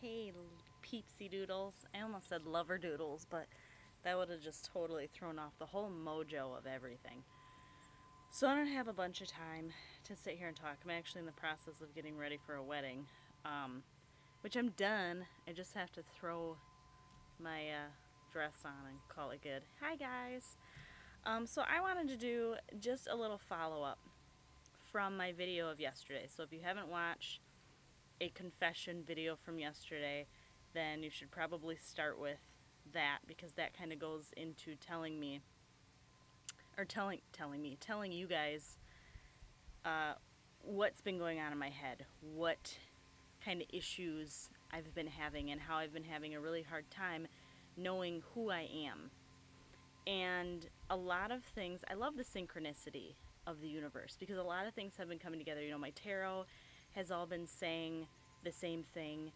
Hey, peepsy doodles. I almost said lover doodles, but that would have just totally thrown off the whole mojo of everything. So I don't have a bunch of time to sit here and talk. I'm actually in the process of getting ready for a wedding, which I'm done. I just have to throw my dress on and call it good. Hi, guys. So I wanted to do just a little follow-up from my video of yesterday. So if you haven't watched a confession video from yesterday, then you should probably start with that, because that kind of goes into telling you guys what's been going on in my head, what kind of issues I've been having, and how I've been having a really hard time knowing who I am. And a lot of things, I love the synchronicity of the universe, because a lot of things have been coming together. You know, my tarot has all been saying the same thing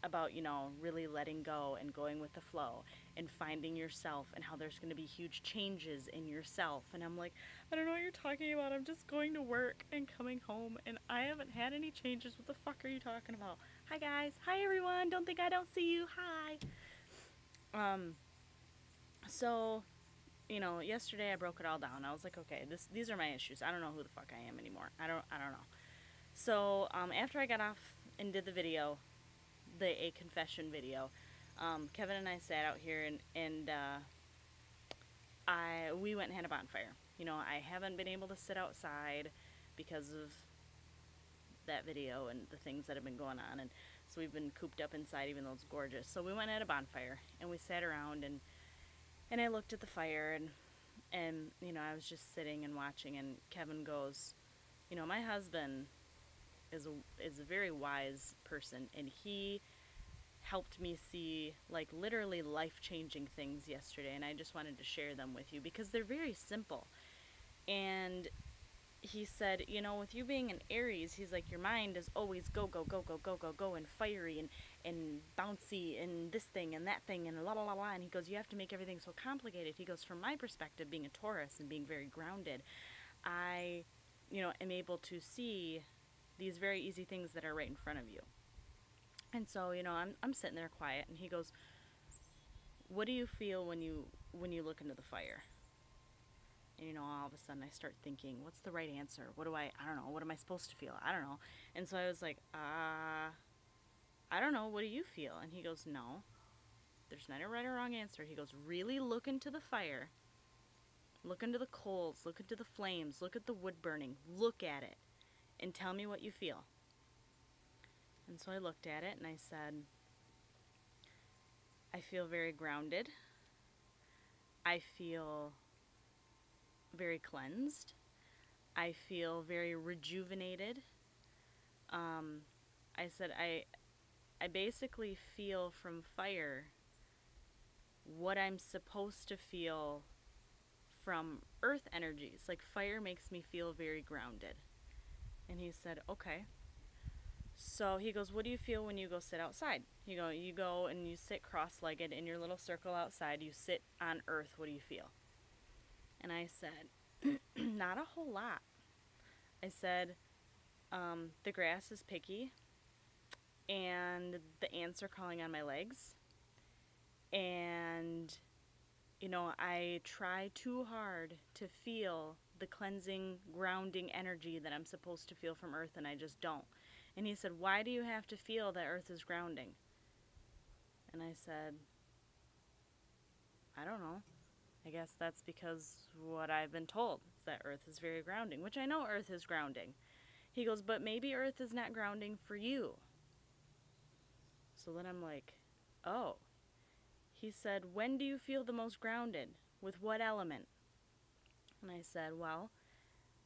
about, you know, really letting go and going with the flow and finding yourself, and how there's going to be huge changes in yourself. And I'm like, I don't know what you're talking about. I'm just going to work and coming home, and I haven't had any changes. What the fuck are you talking about? Hi, guys. Hi, everyone. Don't think I don't see you. Hi. So, you know, yesterday I broke it all down. I was like, okay, these are my issues. I don't know who the fuck I am anymore. I don't know. So, after I got off and did the video, a confession video, Kevin and I sat out here and we went and had a bonfire. You know, I haven't been able to sit outside because of that video and the things that have been going on, and so we've been cooped up inside, even though it's gorgeous. So we went and had a bonfire, and we sat around, and I looked at the fire, and you know, I was just sitting and watching, and Kevin goes, you know, my husband is a very wise person, and he helped me see, like, literally life-changing things yesterday, and I just wanted to share them with you because they're very simple. And he said, you know, with you being an Aries, he's like, your mind is always go, go, go, go, go, go, go, and fiery and bouncy and this thing and that thing and la la la la. And he goes, you have to make everything so complicated. He goes, from my perspective, being a Taurus and being very grounded, I, you know, am able to see these very easy things that are right in front of you. And so, you know, I'm sitting there quiet, and he goes, what do you feel when you look into the fire? And, you know, all of a sudden I start thinking, what's the right answer? I don't know, what am I supposed to feel? I don't know. And so I was like, I don't know, what do you feel? And he goes, no, there's not a right or wrong answer. He goes, really look into the fire, look into the coals, look into the flames, look at the wood burning, look at it, and tell me what you feel. And so I looked at it, and I said, I feel very grounded. I feel very cleansed. I feel very rejuvenated. I said, I basically feel from fire what I'm supposed to feel from earth energies. Like, fire makes me feel very grounded. And he said, okay. So he goes, what do you feel when you go sit outside? You go and you sit cross-legged in your little circle outside. You sit on earth. What do you feel? And I said, not a whole lot. I said, the grass is picky, and the ants are crawling on my legs, and, you know, I try too hard to feel the cleansing, grounding energy that I'm supposed to feel from earth, and I just don't. And he said, why do you have to feel that earth is grounding? And I said, I don't know. I guess that's because what I've been told is that earth is very grounding, which I know earth is grounding. He goes, but maybe earth is not grounding for you. So then I'm like, oh. He said, when do you feel the most grounded? With what element? And I said, well,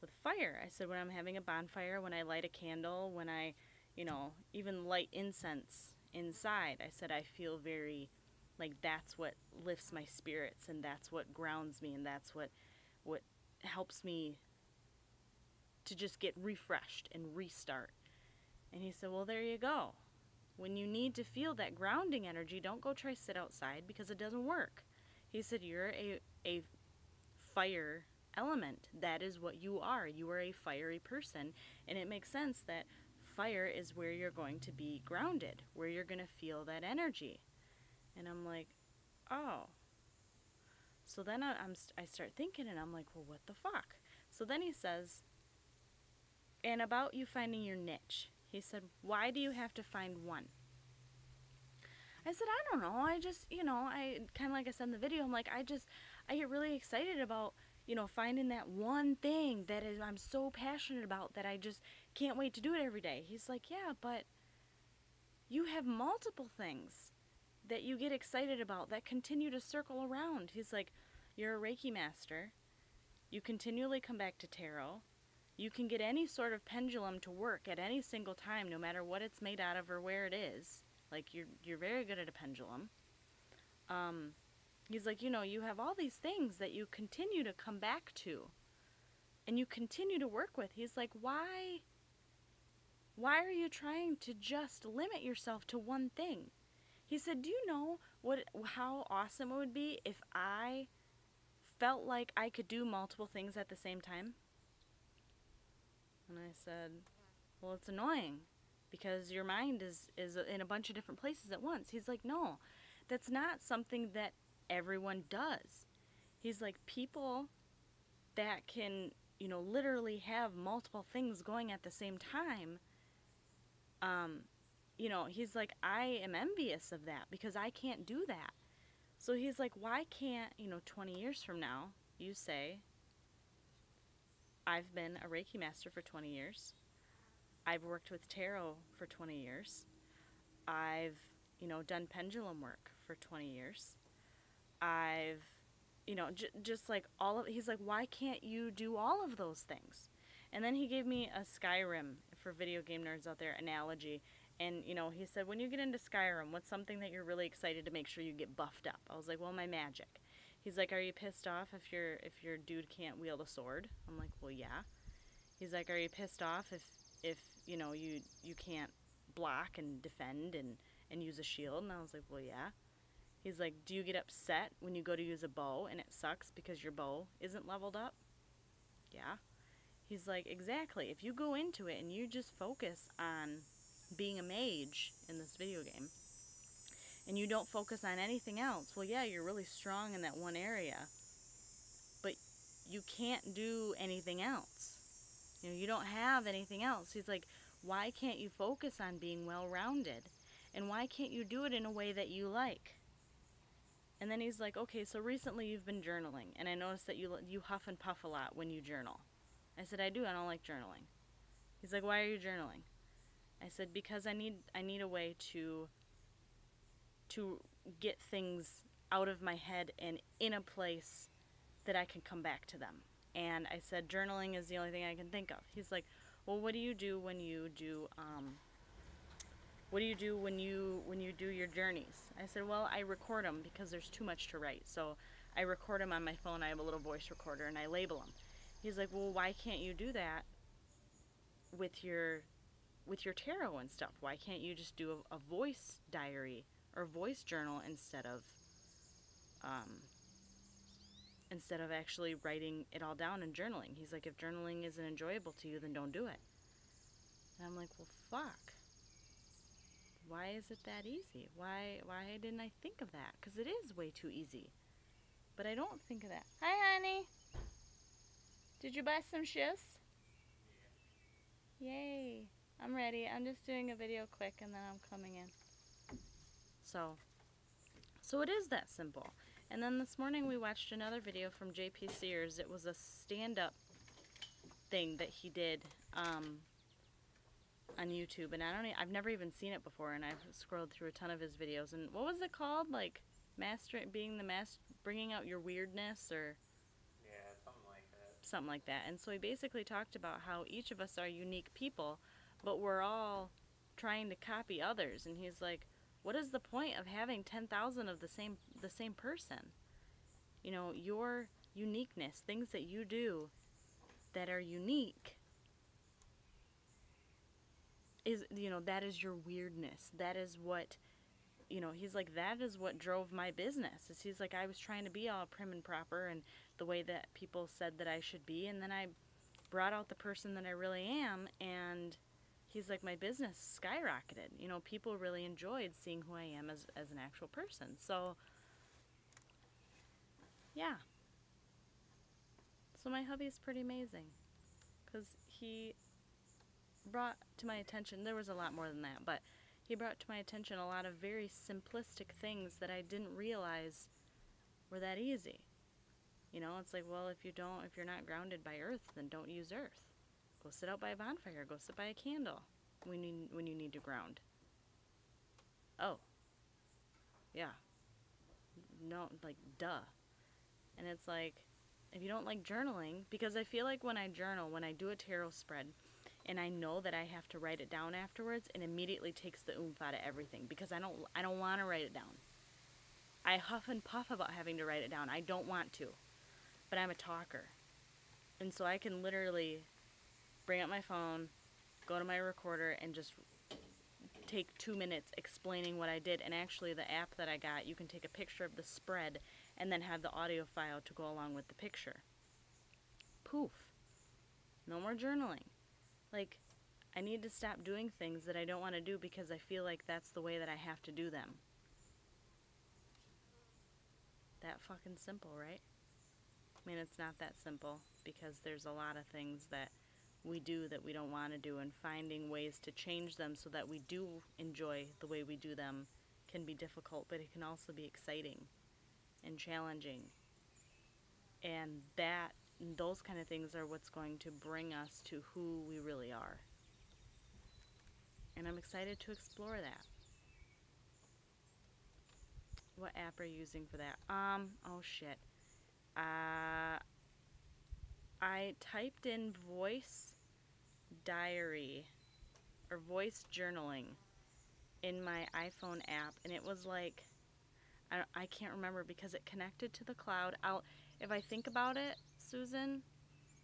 with fire. I said, when I'm having a bonfire, when I light a candle, when I, you know, even light incense inside, I said, I feel very, like, that's what lifts my spirits, and that's what grounds me, and that's what helps me to just get refreshed and restart. And he said, well, there you go. When you need to feel that grounding energy, don't go try sit outside, because it doesn't work. He said, you're a fire element. That is what you are. You are a fiery person, and it makes sense that fire is where you're going to be grounded, where you're going to feel that energy. And I'm like, oh. So then I start thinking, and I'm like, well, what the fuck? So then he says, and about you finding your niche. He said, why do you have to find one? I said, I don't know. I just, I kind of like I said in the video, I'm like, I get really excited about, finding that one thing that I'm so passionate about that I just can't wait to do it every day. He's like, yeah, but you have multiple things that you get excited about that continue to circle around. He's like, you're a Reiki master. You continually come back to tarot. You can get any sort of pendulum to work at any single time, no matter what it's made out of or where it is. Like, you're very good at a pendulum. He's like, you have all these things that you continue to come back to and you continue to work with. He's like, why are you trying to just limit yourself to one thing? He said, do you know how awesome it would be if I felt like I could do multiple things at the same time? And I said, well, it's annoying because your mind is in a bunch of different places at once. He's like, no, that's not something that everyone does. He's like, people that can, literally have multiple things going at the same time, he's like, I am envious of that because I can't do that. So he's like, why can't, 20 years from now, you say, I've been a Reiki master for 20 years. I've worked with tarot for 20 years. I've, done pendulum work for 20 years. I've, just like he's like, why can't you do all of those things? And then he gave me a Skyrim, for video game nerds out there, analogy. And, he said, when you get into Skyrim, what's something that you're really excited to make sure you get buffed up? I was like, well, my magic. He's like, are you pissed off if your dude can't wield a sword? I'm like, well, yeah. He's like, are you pissed off if you can't block and defend and use a shield? And I was like, well, yeah. He's like, do you get upset when you go to use a bow and it sucks because your bow isn't leveled up? Yeah. He's like, exactly. If you go into it and you just focus on being a mage in this video game and you don't focus on anything else, well, yeah, you're really strong in that one area, but you can't do anything else. You don't have anything else. He's like, why can't you focus on being well-rounded? And why can't you do it in a way that you like? And then he's like, okay, so recently you've been journaling, and I noticed that you huff and puff a lot when you journal. I said, I do. I don't like journaling. He's like, why are you journaling? I said, because I need a way to get things out of my head and in a place that I can come back to them. And I said, journaling is the only thing I can think of. He's like, well, what do you do when you do your journeys? I said, well, I record them because there's too much to write. So I record them on my phone. I have a little voice recorder and I label them. He's like, well, why can't you do that with your tarot and stuff? Why can't you just do a voice diary or voice journal instead of actually writing it all down and journaling? He's like, if journaling isn't enjoyable to you, then don't do it. And I'm like, well, fuck. Why is it that easy? Why didn't I think of that? Because it is way too easy. But I don't think of that. Hi, honey. Did you buy some shoes? Yeah. Yay. I'm ready. I'm just doing a video quick and then I'm coming in. So it is that simple. And then this morning we watched another video from JP Sears. It was a stand-up thing that he did on YouTube, and I've never even seen it before, and I've scrolled through a ton of his videos. And what was it called? Like bringing out your weirdness, or yeah, something like that. Something like that. And so he basically talked about how each of us are unique people, but we're all trying to copy others. And he's like, what is the point of having 10,000 of the same person? Your uniqueness, things that you do that are unique, is, that is your weirdness. That is what, he's like, that is what drove my business. He's like, I was trying to be all prim and proper and the way that people said that I should be, and then I brought out the person that I really am, and he's like, my business skyrocketed. You know, people really enjoyed seeing who I am as an actual person. So, yeah. So my hubby's pretty amazing. Because he brought to my attention, there was a lot more than that, but he brought to my attention a lot of very simplistic things that I didn't realize were that easy. You know, it's like, well, if you're not grounded by earth, then don't use earth. Go sit out by a bonfire, go sit by a candle when you need to ground. Oh. Yeah. No, like, duh. And it's like, if you don't like journaling, because I feel like when I journal, when I do a tarot spread, and I know that I have to write it down afterwards, it immediately takes the oomph out of everything, because I don't want to write it down. I huff and puff about having to write it down. I don't want to, but I'm a talker. And so I can literally bring up my phone, go to my recorder, and just take 2 minutes explaining what I did. And actually, the app that I got, you can take a picture of the spread and then have the audio file to go along with the picture. Poof. No more journaling. Like, I need to stop doing things that I don't want to do because I feel like that's the way that I have to do them. That fucking simple, right? I mean, it's not that simple, because there's a lot of things that we do that we don't want to do, and finding ways to change them so that we do enjoy the way we do them can be difficult, but it can also be exciting and challenging. And those kind of things are what's going to bring us to who we really are. And I'm excited to explore that. What app are you using for that? Oh shit. I typed in voice diary or voice journaling in my iPhone app, and it was like, I can't remember because it connected to the cloud. If I think about it, Susan,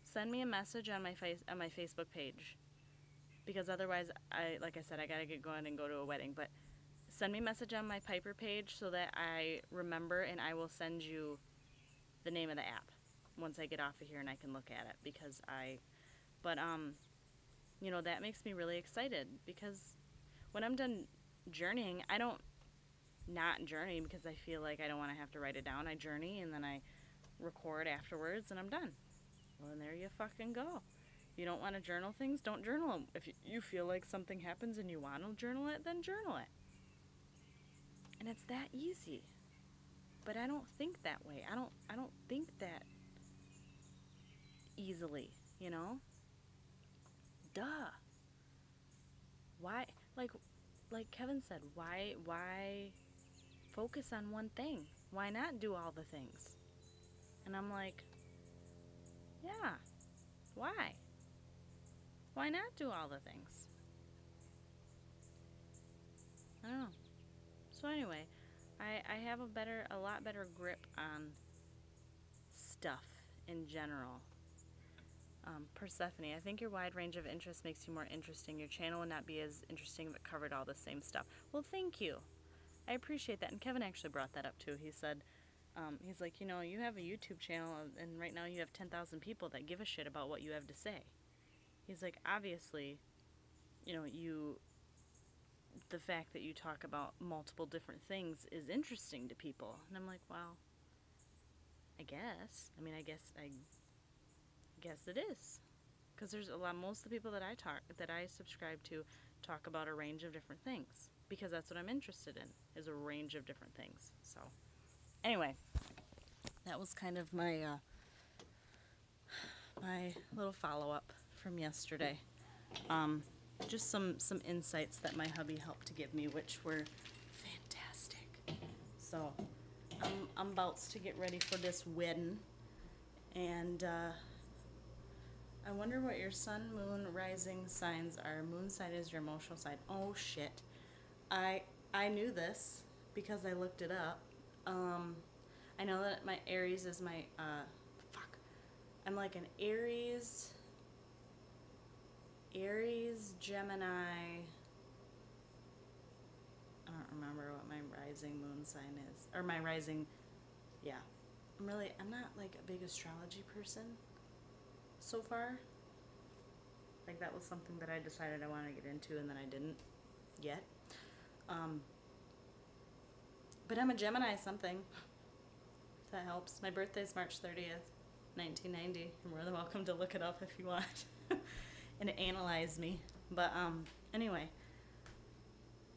send me a message on my Facebook page, because otherwise, like I said, I gotta get going and go to a wedding. But send me a message on my Pyperh page so that I remember, and I will send you the name of the app once I get off of here and I can look at it, because you know, that makes me really excited, because when I'm done journeying, I don't not journey because I feel like I don't want to have to write it down. I journey and then I record afterwards and I'm done. Well, and there you fucking go. You don't want to journal things, don't journal them. If you feel like something happens and you want to journal it, then journal it. And it's that easy. But I don't think that way. I don't think that easily, you know? Duh. Why, like Kevin said, why focus on one thing? Why not do all the things? And I'm like, yeah, why? Why not do all the things? I don't know. So anyway, I have a lot better grip on stuff in general. Persephone, I think your wide range of interests makes you more interesting. Your channel would not be as interesting if it covered all the same stuff. Well, thank you. I appreciate that. And Kevin actually brought that up too. He said, he's like, you know, you have a YouTube channel and right now you have 10,000 people that give a shit about what you have to say. He's like, obviously, you know, the fact that you talk about multiple different things is interesting to people. And I'm like, well, I guess. I mean, I guess it is, because there's most of the people that I subscribe to talk about a range of different things, because that's what I'm interested in, is a range of different things. So anyway, that was kind of my my little follow-up from yesterday. Just some insights that my hubby helped to give me, which were fantastic. So I'm about to get ready for this wedding, and I wonder what your sun, moon, rising signs are. Moon sign is your emotional side. Oh shit. I knew this because I looked it up. I know that my Aries is my I'm like an Aries, Gemini. I don't remember what my rising moon sign is, or my rising, yeah. I'm not like a big astrology person so far. Like, that was something that I decided I wanted to get into, and then I didn't yet. But I'm a Gemini something, if that helps. My birthday's March 30th, 1990. You're more than welcome to look it up if you want and analyze me. But anyway,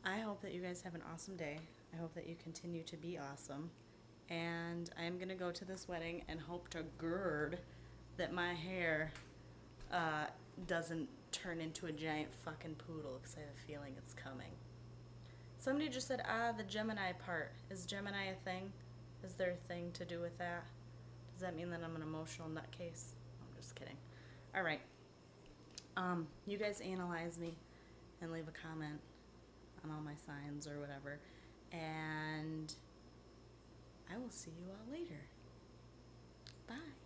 I hope that you guys have an awesome day. I hope that you continue to be awesome. And I'm going to go to this wedding and hope to gird that my hair doesn't turn into a giant fucking poodle, because I have a feeling it's coming. Somebody just said, the Gemini part. Is Gemini a thing? Is there a thing to do with that? Does that mean that I'm an emotional nutcase? I'm just kidding. All right. You guys analyze me and leave a comment on all my signs or whatever. And I will see you all later. Bye.